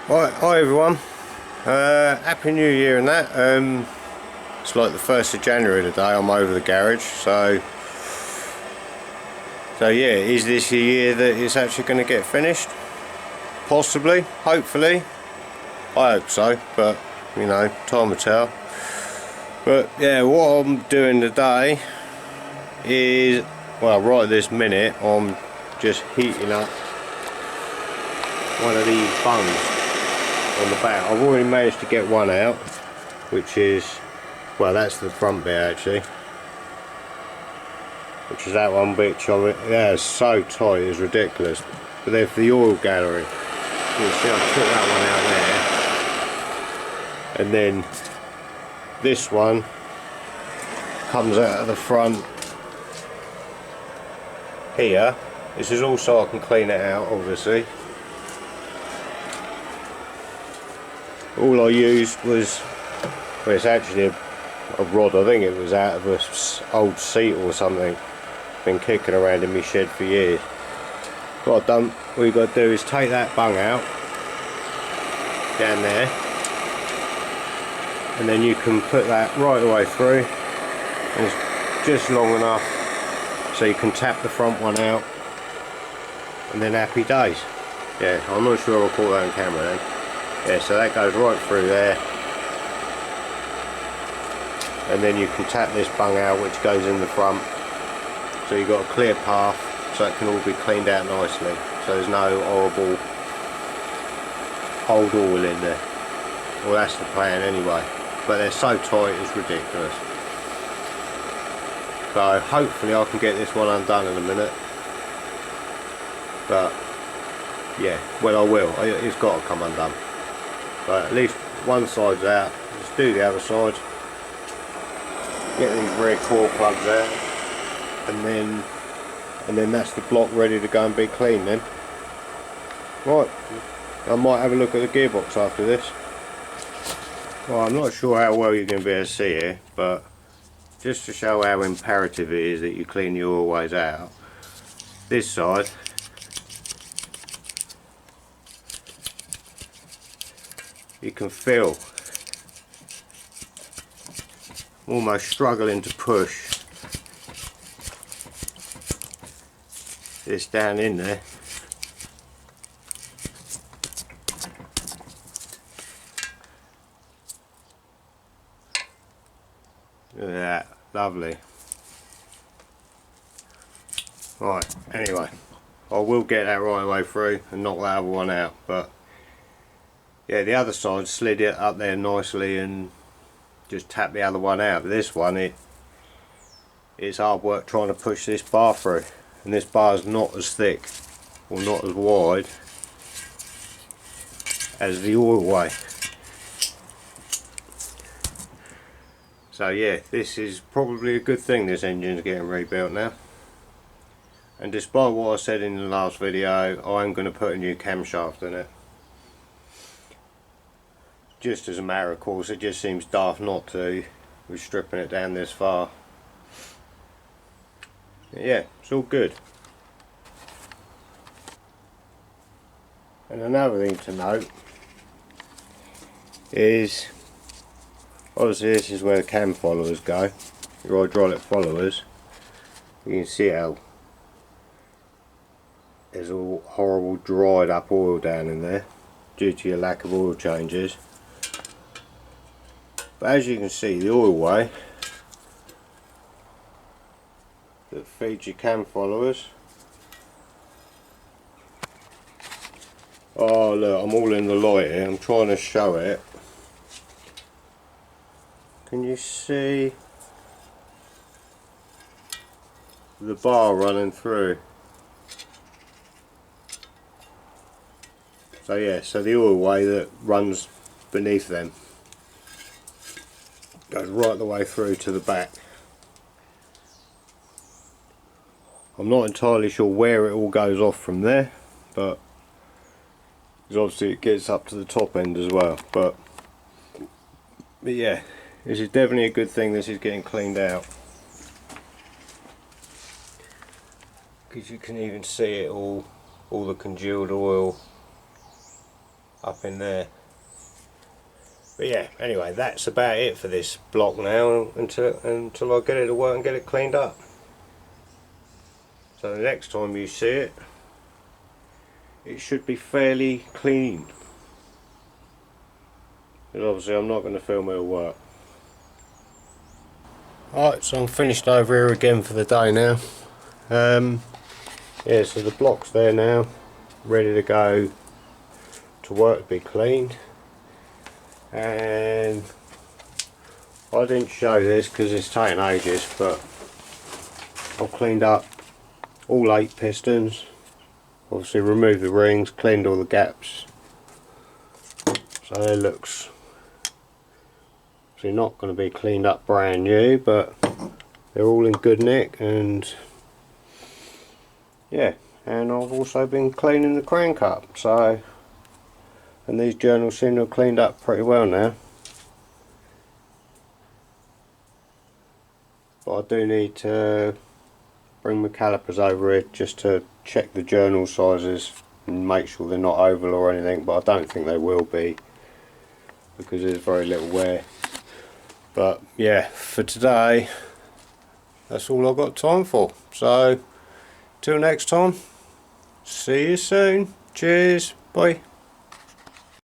Right, hi everyone. Happy New Year and that. It's like the 1st of January today. I'm over the garage, so yeah, is this a year that it's actually going to get finished? Possibly, hopefully. I hope so, but you know, time will tell. But yeah, what I'm doing today is, well, right this minute I'm just heating up one of these bungs on the back. I've already managed to get one out, which is, well, that's the front bit actually, which is that one bit of it. Yeah, it's so tight, it's ridiculous. But then for the oil gallery, you can see I took that one out there, and then this one comes out of the front here. This is also, I can clean it out obviously. All I used was, well, it's actually a rod. I think it was out of an old seat or something. Been kicking around in my shed for years. What we've got to do is take that bung out down there, and then you can put that right the way through, and it's just long enough so you can tap the front one out, and then happy days. Yeah, I'm not sure I caught that on camera then. Yeah, so that goes right through there, and then you can tap this bung out, which goes in the front, so you've got a clear path, so it can all be cleaned out nicely, so there's no horrible old oil in there. Well, that's the plan anyway, but they're so tight it's ridiculous. So hopefully I can get this one undone in a minute, but yeah, well, I will. It's got to come undone. But at least one side's out. Let's do the other side. Get these rear core plugs out, and then that's the block ready to go and be clean then. Right, I might have a look at the gearbox after this. Well, I'm not sure how well you're going to be able to see here, but just to show how imperative it is that you clean the oilways out, this side, you can feel I'm almost struggling to push this down in there. Look at that, lovely. Right, anyway, I will get that right away through and knock that other one out, but yeah, the other side slid it up there nicely and just tap the other one out. But this one, it's hard work trying to push this bar through, and this bar is not as thick or not as wide as the oilway. So yeah, this is probably a good thing this engine's getting rebuilt now. And despite what I said in the last video, I'm going to put a new camshaft in it. Just as a matter of course, it just seems daft not to, with stripping it down this far. Yeah, it's all good. And another thing to note is, obviously this is where the cam followers go, your hydraulic followers. You can see how there's all horrible dried up oil down in there due to your lack of oil changes. But as you can see, the oilway that feeds your cam followers, oh look, I'm all in the light here, I'm trying to show it. Can you see the bar running through? So yeah, so the oilway that runs beneath them goes right the way through to the back. I'm not entirely sure where it all goes off from there, but because obviously it gets up to the top end as well. But yeah, this is definitely a good thing this is getting cleaned out, because you can even see it all the congealed oil up in there. But yeah, anyway, that's about it for this block now until I get it to work and get it cleaned up. So the next time you see it, it should be fairly clean. Because obviously I'm not going to film it at work. Alright, so I'm finished over here again for the day now. Yeah, so the block's there now, ready to go to work to be cleaned. And I didn't show this because it's taken ages, but I've cleaned up all 8 pistons. Obviously removed the rings, cleaned all the gaps. So it looks obviously not going to be cleaned up brand new, but they're all in good nick. And yeah, and I've also been cleaning the crank up, so, and these journals seem to have cleaned up pretty well now. But I do need to bring my calipers over here just to check the journal sizes and make sure they're not oval or anything, but I don't think they will be because there's very little wear. But yeah, for today that's all I've got time for. So till next time, see you soon. Cheers, bye.